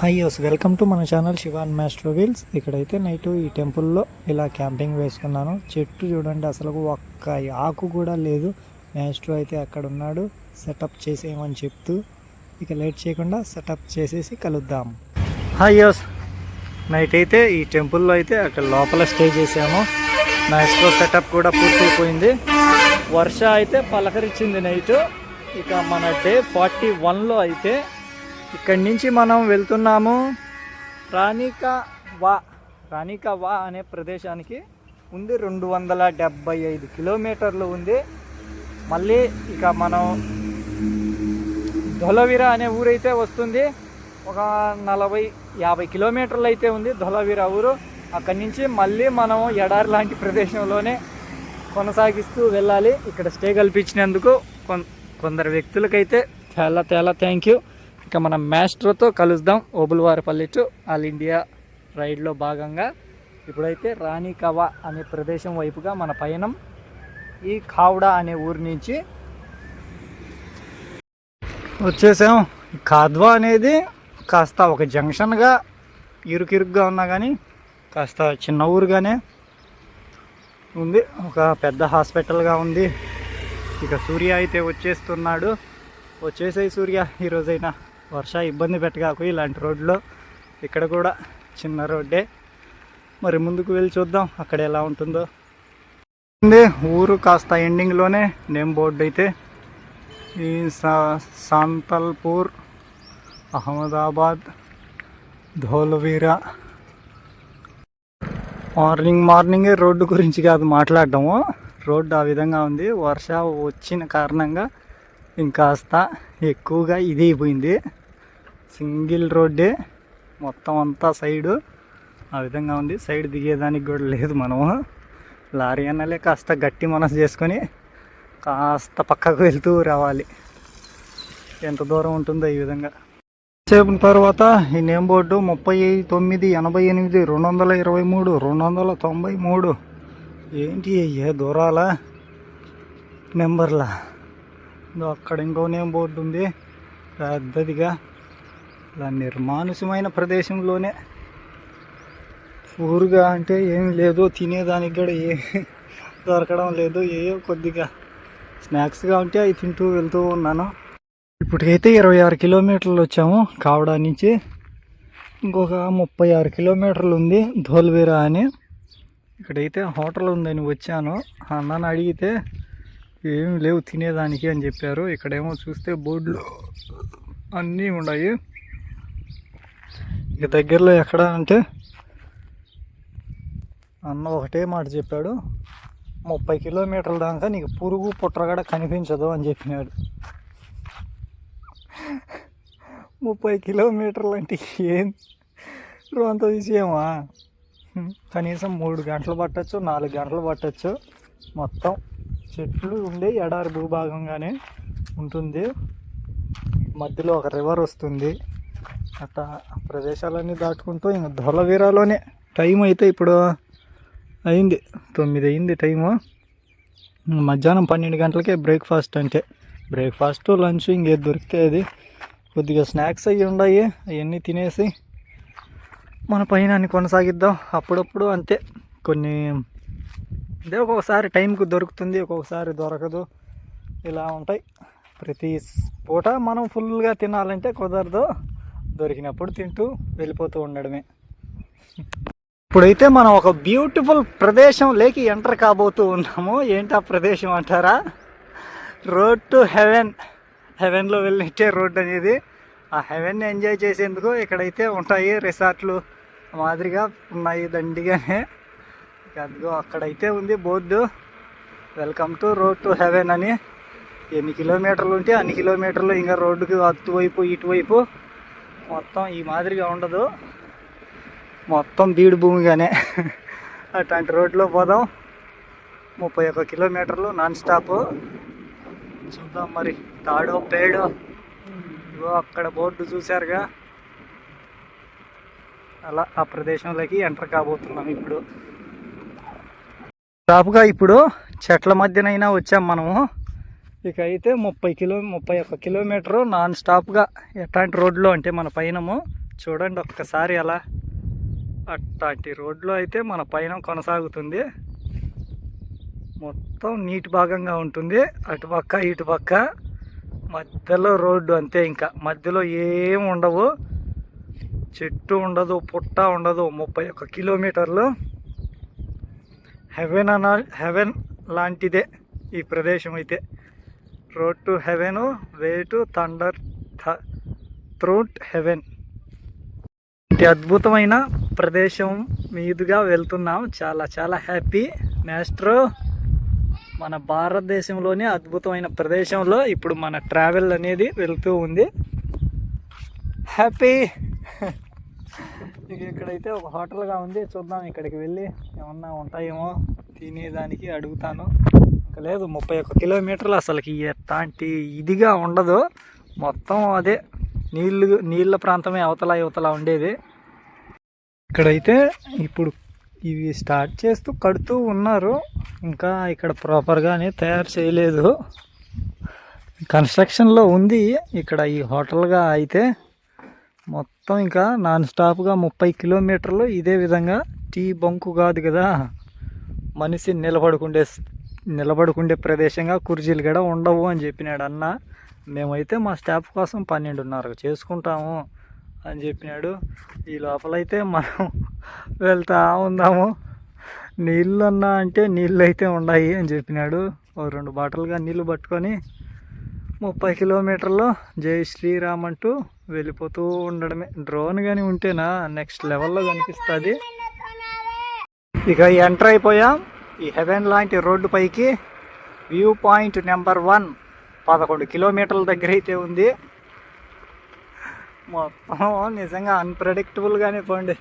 Hi యోస్ welcome to మన channel Shivan master wheels. ఇక్కడైతే night ఈ టెంపుల్లో ఇలా క్యాంపింగ్ వేసుకున్నాను. చెట్టు చూడండి, అసలు ఒక్క ఆకు కూడా లేదు. మాస్టర్ అయితే అక్కడ ఉన్నాడు సెటప్ చేసేయమని చెప్తూ. ఇక లేట్ చేయకుండా సెటప్ చేసేసి కలుద్దాం. హాయ్ యోస్, నైట్ అయితే ఈ టెంపుల్లో అయితే అక్కడ లోపల స్టే చేసాము. మాస్టర్ సెటప్ కూడా పూర్తయిపోయింది. వర్ష అయితే పలకరించింది నైట్. ఇక మన డే 41లో అయితే ఇక్కడి నుంచి మనం వెళ్తున్నాము రాణికా వా అనే ప్రదేశానికి. ఉంది 275 కిలోమీటర్లు ఉంది. మళ్ళీ ఇక మనం ధొలవీర అనే ఊరైతే వస్తుంది. ఒక 40-50 కిలోమీటర్లు అయితే ఉంది ధొలవీర ఊరు. అక్కడి నుంచి మళ్ళీ మనం ఎడారి లాంటి ప్రదేశంలోనే కొనసాగిస్తూ వెళ్ళాలి. ఇక్కడ స్టే కల్పించినందుకు కొందరు వ్యక్తులకైతే చాలా థ్యాంక్ యూ. ఇక మనం మాస్టర్తో కలుద్దాం ఓబుల్వారపల్లి టు ఆల్ ఇండియా రైడ్లో భాగంగా. ఇప్పుడైతే రాణికవా అనే ప్రదేశం వైపుగా మన పయనం. ఈ ఖావ్డా అనే ఊరి నుంచి వచ్చేసాం. ఖాద్వా అనేది కాస్త ఒక జంక్షన్గా ఇరుకిరుగ్గా ఉన్నా కానీ కాస్త చిన్న ఊరుగానే ఉంది. ఒక పెద్ద హాస్పిటల్గా ఉంది. ఇక సూర్య అయితే వచ్చేస్తున్నాడు. వచ్చేసాయి సూర్య, ఈరోజైనా వర్ష ఇబ్బంది పెట్టగాకు ఇలాంటి రోడ్లో. ఇక్కడ కూడా చిన్న రోడ్డే. మరి ముందుకు వెళ్ళి చూద్దాం అక్కడ ఎలా ఉంటుందో. ఊరు కాస్త ఎండింగ్లోనే నేమ్ బోర్డు అయితే ఈ సాంతల్పూర్ అహ్మదాబాద్ ధోలవీరా. మార్నింగే రోడ్డు గురించి కాదు మాట్లాడటము. రోడ్డు ఆ విధంగా ఉంది. వర్ష వచ్చిన కారణంగా ఇంకాస్త ఎక్కువగా ఇది అయిపోయింది. సింగిల్ రోడ్డే మొత్తం అంతా సైడు ఆ విధంగా ఉంది. సైడ్ దిగేదానికి కూడా లేదు. మనము లారీ అన్నలే కాస్త గట్టి మనసు చేసుకొని కాస్త పక్కకు వెళ్తూ రావాలి. ఎంత దూరం ఉంటుందో ఈ విధంగా. సేపు తర్వాత ఈ నేమ్ బోర్డు 3988 223 293 ఏంటి ఏ దూరాల నెంబర్లా. అక్కడ ఇంకో నేమ్ బోర్డు ఉంది పెద్దదిగా. ఇలా నిర్మానుష్యమైన ప్రదేశంలోనే ఊరుగా అంటే ఏమి లేదు. తినేదానికి కూడా ఏమి దొరకడం లేదు. ఏవో కొద్దిగా స్నాక్స్గా ఉంటే అవి తింటూ వెళ్తూ ఉన్నాను. ఇప్పటికైతే 26 కిలోమీటర్లు వచ్చాము కావడా నుంచి. ఇంకొక 36 కిలోమీటర్లు ఉంది ధోల్వీరా అని. ఇక్కడైతే హోటల్ ఉందని వచ్చాను. అన్నని అడిగితే ఏమి లేవు తినేదానికి అని చెప్పారు. ఇక్కడేమో చూస్తే బోర్డులు అన్నీ ఉన్నాయి. ఇక దగ్గరలో ఎక్కడ అంటే అన్న ఒకటే మాట చెప్పాడు, 30 కిలోమీటర్ల దాకా నీకు పురుగు పుట్రగడ కనిపించదు అని చెప్పినాడు. 30 కిలోమీటర్లు అంటే ఏం అంత విషయమా? కనీసం 3 గంటలు పట్టచ్చు, 4 గంటలు పట్టచ్చు. మొత్తం చెట్లు ఉండే ఎడారి భూభాగంగానే ఉంటుంది. మధ్యలో ఒక రివర్ వస్తుంది. అట్లా ప్రదేశాలన్నీ దాటుకుంటూ ఇంకా ధొలవీరాలోనే. టైం అయితే ఇప్పుడు అయింది 9 అయింది టైము. మధ్యాహ్నం 12 గంటలకే బ్రేక్ఫాస్ట్. అంటే బ్రేక్ఫాస్ట్ లంచ్ ఇంకేది దొరికితే అది. కొద్దిగా స్నాక్స్ అవి ఉన్నాయి, అవన్నీ తినేసి మన పైన కొనసాగిద్దాం. అప్పుడప్పుడు అంతే, కొన్ని అదే ఒక్కొక్కసారి టైంకు దొరుకుతుంది, ఒక్కొక్కసారి దొరకదు. ఇలా ఉంటాయి. ప్రతి పూట మనం ఫుల్గా తినాలంటే కుదరదు. దొరికినప్పుడు తింటూ వెళ్ళిపోతూ ఉండడమే. ఇప్పుడైతే మనం ఒక బ్యూటిఫుల్ ప్రదేశం లేకి ఎంటర్ కాబోతూ ఉన్నాము. ఏంటి ఆ ప్రదేశం అంటారా? రోడ్ టు హెవెన్లో వెళ్ళినట్టే రోడ్ అనేది. ఆ హెవెన్ని ఎంజాయ్ చేసేందుకు ఇక్కడైతే ఉంటాయి రిసార్ట్లు మాదిరిగా ఉన్నాయి దండిగానే. అదిగో అక్కడైతే ఉంది board, welcome to road to haven అని. ఎన్ని కిలోమీటర్లు ఉంటే అన్ని కిలోమీటర్లు. ఇంకా రోడ్డుకి అటువైపు ఇటువైపు మొత్తం ఈ మాదిరిగా ఉండదు, మొత్తం బీడు భూమిగానే. అట్లాంటి రోడ్లో పోదాం. 31 కిలోమీటర్లు నాన్ స్టాప్. చూద్దాం మరి తాడో పేడో. ఇగో అక్కడ బోర్డు చూశారుగా, అలా ఆ ప్రదేశంలోకి ఎంటర్ కాబోతున్నాం ఇప్పుడు. దాపుగా ఇప్పుడు చెట్ల మధ్యనైనా వచ్చాం మనము. ఇక అయితే 31 కిలోమీటరు నాన్ స్టాప్గా ఎట్లాంటి రోడ్లో అంటే మన పైనము చూడండి ఒక్కసారి అలా. అట్లాంటి రోడ్లో అయితే మన పైన కొనసాగుతుంది. మొత్తం నీటి భాగంగా ఉంటుంది, అటుపక్క ఇటుపక్క. మధ్యలో రోడ్డు అంతే, ఇంకా మధ్యలో ఏం ఉండవు, చెట్టు ఉండదు, పుట్ట ఉండదు. 31 కిలోమీటర్లు. హెవెన్ లాంటిదే ఈ ప్రదేశం అయితే. Road to heaven, way to thunder through heaven. ఇటు అద్భుతమైన ప్రదేశం మీదుగా వెళ్తున్నాం. చాలా చాలా హ్యాపీ. మాస్టర్, మన భారతదేశంలోనే అద్భుతమైన ప్రదేశంలో ఇప్పుడు మన ట్రావెల్ అనేది వెళ్తూ ఉంది. హ్యాపీ. ఇక్కడైతే ఒక హోటల్గా ఉంది, చూద్దాం ఇక్కడికి వెళ్ళి ఏమన్నా ఉంటాయేమో తినేదానికి అడుగుతాను. ఇంకా లేదు, 31 కిలోమీటర్లు. అసలుకి ఎట్లాంటి ఇదిగా ఉండదు, మొత్తం అదే నీళ్ళ ప్రాంతమే అవతల యువతల ఉండేది. ఇక్కడైతే ఇప్పుడు ఇవి స్టార్ట్ చేస్తూ కడుతూ ఉన్నారు, ఇంకా ఇక్కడ ప్రాపర్గానే తయారు చేయలేదు, కన్స్ట్రక్షన్లో ఉంది ఇక్కడ ఈ హోటల్గా అయితే. మొత్తం ఇంకా నాన్ స్టాప్గా 30 కిలోమీటర్లు ఇదే విధంగా. టీ బంకు కాదు కదా, మనిషి నిలబడుకుండే ప్రదేశంగా కుర్చీలు కూడా ఉండవు అని చెప్పినాడు అన్న. మేమైతే మా స్టాఫ్ కోసం 12:30 చేసుకుంటాము అని చెప్పినాడు. ఈ లోపలైతే మనం వెళ్తా ఉందాము. నీళ్ళు అన్నా అంటే నీళ్ళు అయితే ఉన్నాయి అని చెప్పినాడు. ఓ 2 బాటలుగా నీళ్ళు పట్టుకొని 30 కిలోమీటర్లు జై శ్రీరామ్ అంటూ వెళ్ళిపోతూ ఉండడమే. డ్రోన్ కానీ ఉంటేనా నెక్స్ట్ లెవెల్లో కనిపిస్తుంది. ఇక ఎంటర్ అయిపోయాం ఈ హెవెన్ లాంటి రోడ్డు పైకి. వ్యూ పాయింట్ నెంబర్ 1 11 కిలోమీటర్ల దగ్గర అయితే ఉంది. మొత్తం నిజంగా అన్ప్రెడిక్టబుల్గానే పోండి.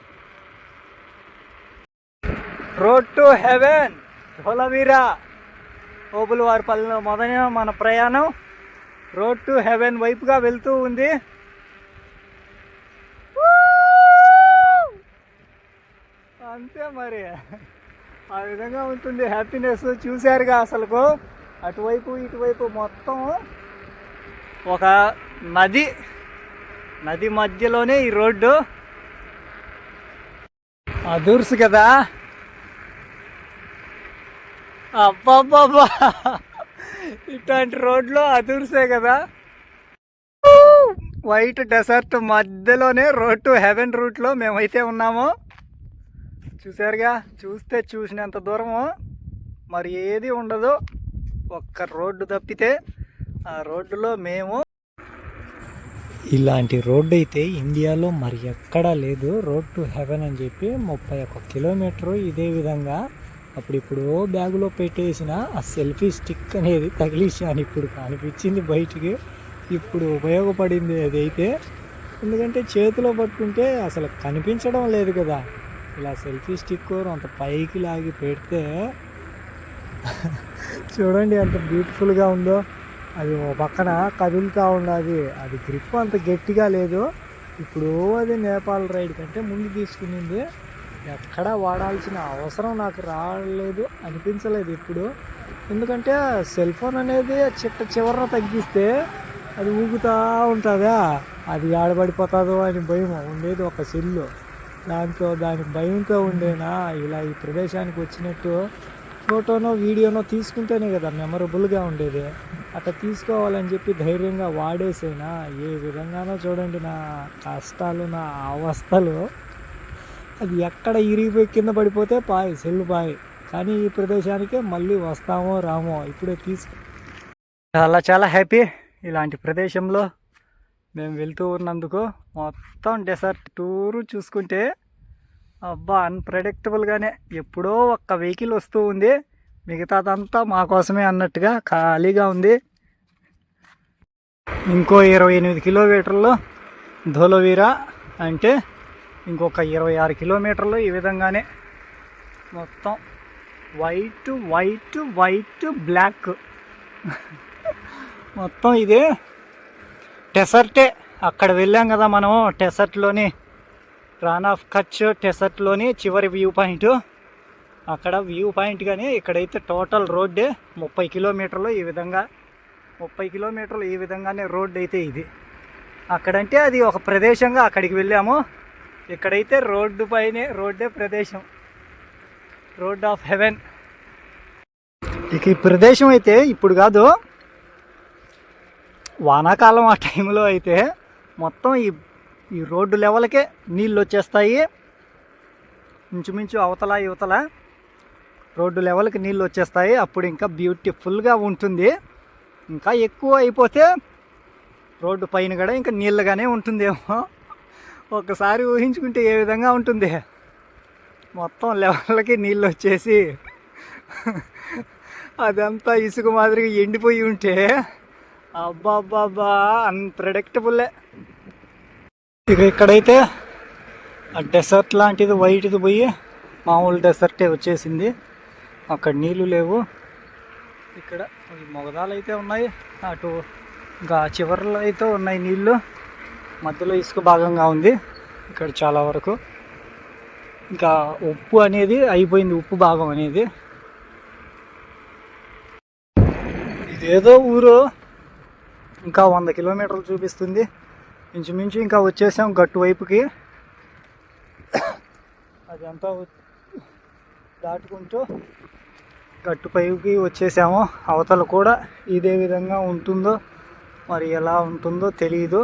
రోడ్ టు హెవెన్, ధోలవీరా, ఓబులవారిపల్లిలో మొదలైన మన ప్రయాణం రోడ్ టు హెవెన్ వైపుగా వెళ్తూ ఉంది. అంతే మరి, ఆ విధంగా ఉంటుంది హ్యాపీనెస్. చూశారుగా అసలుకు అటువైపు ఇటువైపు మొత్తం ఒక నది మధ్యలోనే ఈ రోడ్డు. అదూర్సు కదా, అబ్బాబ్బాబ్బా, ఇట్లాంటి రోడ్లో అదూర్సే కదా. వైట్ డెసర్ట్ మధ్యలోనే రోడ్ టు హెవెన్ రూట్లో మేమైతే ఉన్నాము. చూసారుగా, చూసినంత దూరము మరి ఏది ఉండదు, ఒక్క రోడ్డు తప్పితే ఆ రోడ్డులో మేము. ఇలాంటి రోడ్డు అయితే ఇండియాలో మరి ఎక్కడా లేదు. రోడ్ టు హెవెన్ అని చెప్పి 31 కిలోమీటరు ఇదే విధంగా. ఇప్పుడు బ్యాగులో పెట్టేసిన ఆ సెల్ఫీ స్టిక్ అనేది తగిలించాను, ఇప్పుడు కనిపించింది బయటికి. ఇప్పుడు ఉపయోగపడింది అదైతే, ఎందుకంటే చేతిలో పట్టుకుంటే అసలు కనిపించడం లేదు కదా. ఇలా సెల్ఫీ స్టిక్ అంత పైకి లాగి పెడితే చూడండి ఎంత బ్యూటిఫుల్గా ఉందో. అది ఒక పక్కన కదులుతూ ఉన్నది, అది గ్రిప్ అంత గట్టిగా లేదు. ఇప్పుడు అది నేపాల్ రైడ్ కంటే ముందు తీసుకునింది. ఎక్కడా వాడాల్సిన అవసరం నాకు రాలేదు, అనిపించలేదు ఇప్పుడు. ఎందుకంటే సెల్ ఫోన్ అనేది చివరన తగ్గిస్తే అది ఊగుతూ ఉంటుందా, అది ఆడబడిపోతుందో అని భయం ఉండేది ఒక సెల్లు. దాని భయంతో ఉండేనా ఇలా ఈ ప్రదేశానికి వచ్చినట్టు ఫోటోనో వీడియోనో తీసుకుంటేనే కదా మెమరబుల్గా ఉండేది. అట్లా తీసుకోవాలని చెప్పి ధైర్యంగా వాడేసేనా. ఏ విధంగానో చూడండి నా కష్టాలు, నా అవస్థలు. అది ఎక్కడ ఇరిగిపోయి కింద పడిపోతే సెల్లు పాయ్. కానీ ఈ ప్రదేశానికే మళ్ళీ వస్తామో రామో ఇప్పుడే చాలా చాలా హ్యాపీ ఇలాంటి ప్రదేశంలో మేము వెళ్తూ ఉన్నందుకు. మొత్తం డెసర్ట్ టూరు చూసుకుంటే అబ్బా అన్ప్రెడిక్టబుల్గానే. ఎప్పుడో ఒక్క వెహికల్ వస్తూ ఉంది, మిగతాదంతా మా కోసమే అన్నట్టుగా ఖాళీగా ఉంది. ఇంకో 28 కిలోమీటర్లు ధోలవీరా అంటే ఇంకొక 26 కిలోమీటర్లు ఈ విధంగానే. మొత్తం వైట్ బ్లాక్ మొత్తం ఇదే డెసర్టే. అక్కడ వెళ్ళాం కదా మనం, డెసర్ట్లోని రాన్ ఆఫ్ కచ్ డెసర్ట్లోని చివరి వ్యూ పాయింట్. అక్కడ వ్యూ పాయింట్ కానీ ఇక్కడైతే టోటల్ రోడ్డే 30 కిలోమీటర్లు ఈ విధంగా. 30 కిలోమీటర్లు ఈ విధంగానే రోడ్డు అయితే ఇది. అక్కడంటే అది ఒక ప్రదేశంగా అక్కడికి వెళ్ళాము. ఇక్కడైతే రోడ్డే ప్రదేశం, రోడ్ ఆఫ్ హెవెన్. ఇక ఈ ప్రదేశం అయితే ఇప్పుడు కాదు, వానాకాలం ఆ టైంలో అయితే మొత్తం ఈ రోడ్డు లెవెల్కే నీళ్ళు వచ్చేస్తాయి. ఇంచుమించు అవతల యువతల రోడ్డు లెవెల్కి నీళ్ళు వచ్చేస్తాయి. అప్పుడు ఇంకా బ్యూటిఫుల్గా ఉంటుంది. ఇంకా ఎక్కువ అయిపోతే రోడ్డు పైన కూడా ఇంకా నీళ్ళగానే ఉంటుందేమో. ఒకసారి ఊహించుకుంటే ఏ విధంగా ఉంటుంది. మొత్తం లెవెల్కి నీళ్ళు వచ్చేసి అదంతా ఇసుక మాదిరిగా ఎండిపోయి ఉంటే అబ్బాబ్బాబ్బా అన్ప్రెడిక్టబుల్లే. ఇక ఇక్కడైతే ఆ డెసర్ట్ లాంటిది వైట్ది పోయి మామూలు డెసర్టే వచ్చేసింది. అక్కడ నీళ్ళు లేవు. ఇక్కడ మొగదాలు అయితే ఉన్నాయి, అటు ఇంకా చివర్లో అయితే ఉన్నాయి నీళ్ళు. మధ్యలో ఇసుక భాగంగా ఉంది ఇక్కడ చాలా వరకు. ఇంకా ఉప్పు అనేది అయిపోయింది, ఉప్పు భాగం అనేది. ఇదేదో ఊరు ఇంకా 100 కిలోమీటర్లు చూపిస్తుంది ఇంచుమించు. ఇంకా వచ్చేసాం గట్టు వైపుకి. అదంతా దాటుకుంటూ గట్టు పైకి వచ్చేసాము. అవతల కూడా ఇదే విధంగా ఉంటుందో మరి ఎలా ఉంటుందో తెలియదు.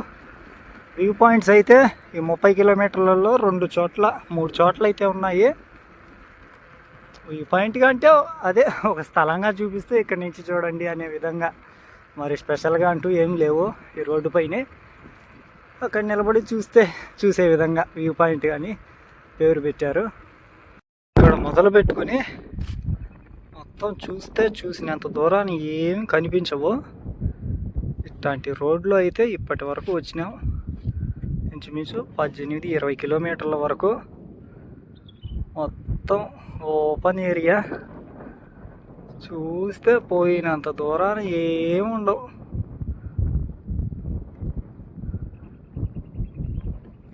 వ్యూ పాయింట్స్ అయితే ఈ 30 కిలోమీటర్లలో 2 చోట్ల 3 చోట్ల అయితే ఉన్నాయి. వ్యూ పాయింట్గా అంటే అదే ఒక స్థలంగా చూపిస్తే ఇక్కడ నుంచి చూడండి అనే విధంగా, మరి స్పెషల్గా అంటూ ఏం లేవు. ఈ రోడ్డు పైనే అక్కడ నిలబడి చూసే విధంగా వ్యూ పాయింట్ అని పేరు పెట్టారు. ఇక్కడ మొదలు పెట్టుకొని మొత్తం చూసినంత దూరాన్ని ఏం కనిపించవు. ఇట్లాంటి రోడ్లు అయితే ఇప్పటి వరకు వచ్చినాం ఇంచుమించు 18-20 కిలోమీటర్ల వరకు. మొత్తం ఓపెన్ ఏరియా, చూస్తే పోయినంత దూరాన్ని ఏముండవు.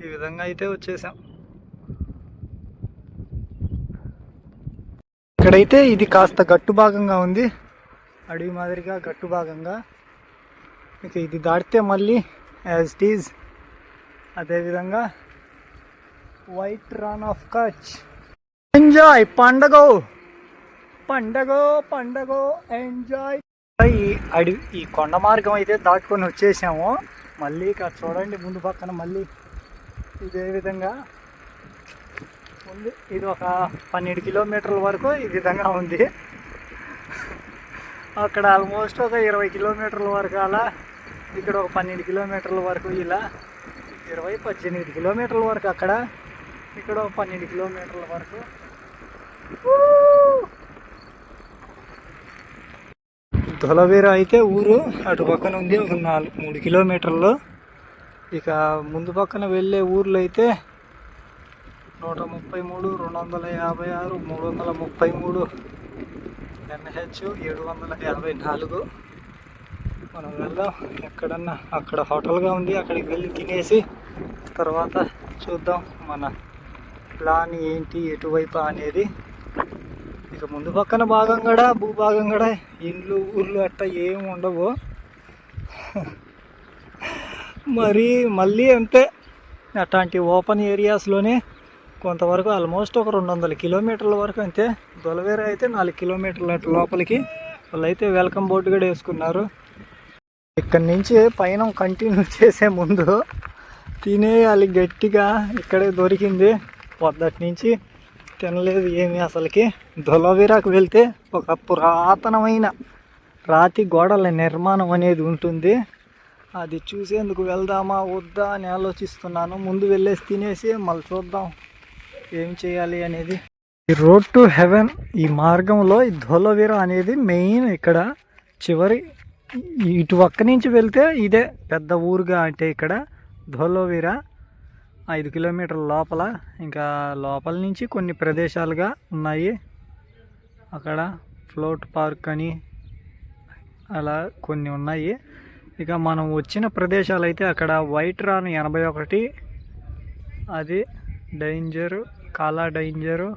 ఈ విధంగా అయితే వచ్చేసాం. ఇక్కడైతే ఇది కాస్త గట్టు భాగంగా ఉంది, అడవి మాదిరిగా గట్టు భాగంగా. ఇక ఇది దాటితే మళ్ళీ యాజ్ ఇట్ ఈజ్ అదేవిధంగా white Rann of Kutch. Enjoy పండగో ఎంజాయ్. ఈ కొండ మార్గం అయితే దాటుకొని వచ్చేసాము. మళ్ళీ ఇక్కడ చూడండి ముందు పక్కన మళ్ళీ ఇదే విధంగా ఉంది. ఇది ఒక 12 కిలోమీటర్ల వరకు ఈ విధంగా ఉంది. అక్కడ ఆల్మోస్ట్ ఒక 20 కిలోమీటర్ల వరకు అలా, ఇక్కడ ఒక 12 కిలోమీటర్ల వరకు ఇలా, 18 కిలోమీటర్ల వరకు అక్కడ, ఇక్కడ ఒక 12 కిలోమీటర్ల వరకు. ధొలవీర అయితే ఊరు అటు పక్కన ఉంది, ఒక 3 కిలోమీటర్లు. ఇక ముందు పక్కన వెళ్ళే ఊర్లు అయితే 133, 256, 333, NH 754. మనం వెళ్దాం. ఎక్కడన్నా అక్కడ హోటల్గా ఉంది, అక్కడికి వెళ్ళి తినేసి తర్వాత చూద్దాం మన ప్లాన్ ఏంటి, ఎటువైపు అనేది. ఇక ముందు పక్కన భాగం కూడా భూభాగం కూడా ఇండ్లు ఊర్లు అట్లా ఏమి ఉండవు. మరి మళ్ళీ అంతే, అట్లాంటి ఓపెన్ ఏరియాస్లోనే కొంతవరకు ఆల్మోస్ట్ ఒక 200 కిలోమీటర్ల వరకు అంతే. దొలవేర అయితే 4 కిలోమీటర్ల లోపలికి. వాళ్ళైతే వెల్కమ్ బోర్డు కూడా వేసుకున్నారు. ఇక్కడి నుంచి పైన కంటిన్యూ చేసే ముందు తినేయాలి గట్టిగా. ఇక్కడే దొరికింది, పొద్దుటి నుంచి తినలేదు ఏమి అసలుకి. దొలవీరాకు వెళ్తే ఒక పురాతనమైన రాతి గోడల నిర్మాణం అనేది ఉంటుంది. అది చూసేందుకు వెళ్దామా వద్దా అని ఆలోచిస్తున్నాను. ముందు వెళ్ళేసి తినేసి మళ్ళీ చూద్దాం ఏం చేయాలి అనేది. ఈ రోడ్ టు హెవెన్ ఈ మార్గంలో ఈ ధోలవీర అనేది మెయిన్. ఇక్కడ చివరి ఇటు పక్క నుంచి వెళ్తే ఇదే పెద్ద ఊరుగా, అంటే ఇక్కడ ధోలవీర 5 కిలోమీటర్ల లోపల. ఇంకా లోపల నుంచి కొన్ని ప్రదేశాలుగా ఉన్నాయి. అక్కడ ఫ్లోట్ పార్క్ అని అలా కొన్ని ఉన్నాయి. ఇక మనం వచ్చిన ప్రదేశాలు అయితే అక్కడ వైట్ రాన్ 81, అది డేంజరు, కాలా డేంజరు,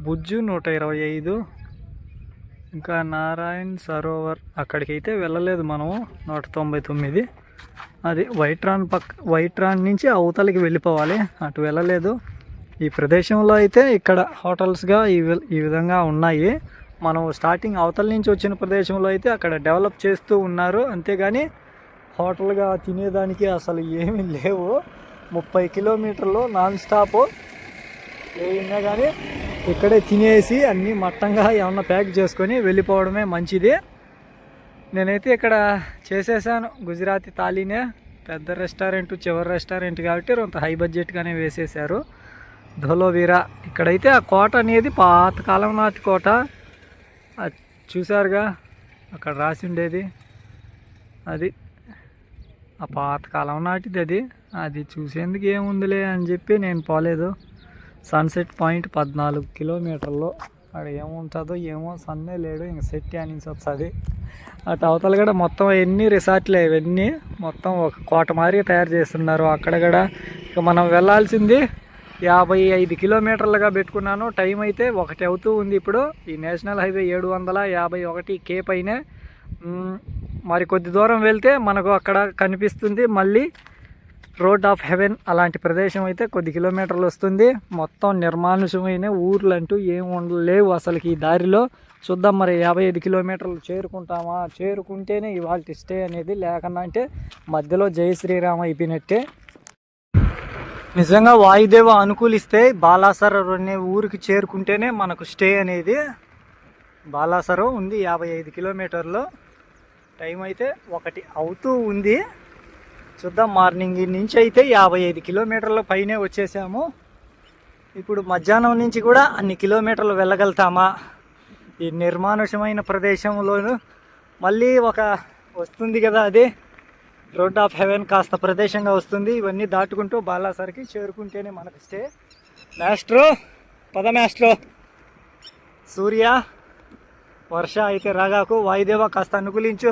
బుజ్జు 125, ఇంకా నారాయణ్ సరోవర్ అక్కడికి అయితే వెళ్ళలేదు మనము 199. అది వైట్ రాన్ నుంచి అవతలికి వెళ్ళిపోవాలి, అటు వెళ్ళలేదు. ఈ ప్రదేశంలో అయితే ఇక్కడ హోటల్స్గా ఈ విధంగా ఉన్నాయి. మనం స్టార్టింగ్ అవతల నుంచి వచ్చిన ప్రదేశంలో అయితే అక్కడ డెవలప్ చేస్తూ ఉన్నారు, అంతేగాని హోటల్గా తినేదానికి అసలు ఏమీ లేవు. 30 కిలోమీటర్లు నాన్ స్టాప్ ఏమైనా కానీ ఇక్కడే తినేసి అన్నీ మట్టంగా ఏమన్నా ప్యాక్ చేసుకొని వెళ్ళిపోవడమే మంచిది. నేనైతే ఇక్కడ చేసేసాను గుజరాతీ థాలీనే. పెద్ద రెస్టారెంట్, చివరి రెస్టారెంట్ కాబట్టి కొంత హై బడ్జెట్గానే వేసేసారు. ధోలోవీరా ఇక్కడైతే ఆ కోట అనేది పాతకాలం నాటి కోట, చూసారుగా అక్కడ రాసి ఉండేది. అది ఆ పాతకాలం నాటిది. అది చూసేందుకు ఏముందిలే అని చెప్పి నేను పోలేదు. సన్సెట్ పాయింట్ 14 కిలోమీటర్లు, అక్కడ ఏముంటుందో ఏమో, సన్నే లేడు, ఇంక సెట్ నుంచి వస్తుంది. అటు అవతల కూడా మొత్తం ఎన్ని రిసార్ట్లే, ఇవన్నీ మొత్తం ఒక కోట మాదిరిగా తయారు చేస్తున్నారు. అక్కడ కూడా ఇక మనం వెళ్ళాల్సింది 55 కిలోమీటర్లుగా పెట్టుకున్నాను. టైం అయితే 1 అవుతూ ఉంది ఇప్పుడు. ఈ నేషనల్ హైవే 751 కే పైనే. మరి కొద్ది దూరం వెళ్తే మనకు అక్కడ కనిపిస్తుంది మళ్ళీ రోడ్ ఆఫ్ హెవెన్. అలాంటి ప్రదేశం అయితే కొద్ది కిలోమీటర్లు వస్తుంది. మొత్తం నిర్మానుషమైన ఊర్లు అంటూ ఏం ఉండలేవు అసలుకి ఈ దారిలో. చూద్దాం మరి 55 కిలోమీటర్లు చేరుకుంటామా, చేరుకుంటేనే ఇవాళ స్టే అనేది, లేకన్నా అంటే మధ్యలో జై శ్రీరామ్ అయిపోయినట్టే. నిజంగా వాయుదేవ అనుకూలిస్తే బాలాసరం అనే ఊరికి చేరుకుంటేనే మనకు స్టే అనేది. బాలాసరం ఉంది 55 కిలోమీటర్లు. టైం అయితే 1 అవుతూ ఉంది. చూద్దాం, మార్నింగ్ నుంచి అయితే 55 కిలోమీటర్ల పైనే వచ్చేసాము. ఇప్పుడు మధ్యాహ్నం నుంచి కూడా అన్ని కిలోమీటర్లు వెళ్ళగలుగుతామా? ఈ నిర్మానుషమైన ప్రదేశంలోనూ మళ్ళీ ఒక వస్తుంది కదా, అది రోడ్ ఆఫ్ హెవెన్ కాస్త ప్రదేశంగా వస్తుంది. ఇవన్నీ దాటుకుంటూ బాలాసరికి చేరుకుంటేనే మనకు స్టే. మాస్ట్రో పద మాస్ట్రో. సూర్య వర్ష అయితే రాగాకు, వాయుదేవ కాస్త అనుకూలించు.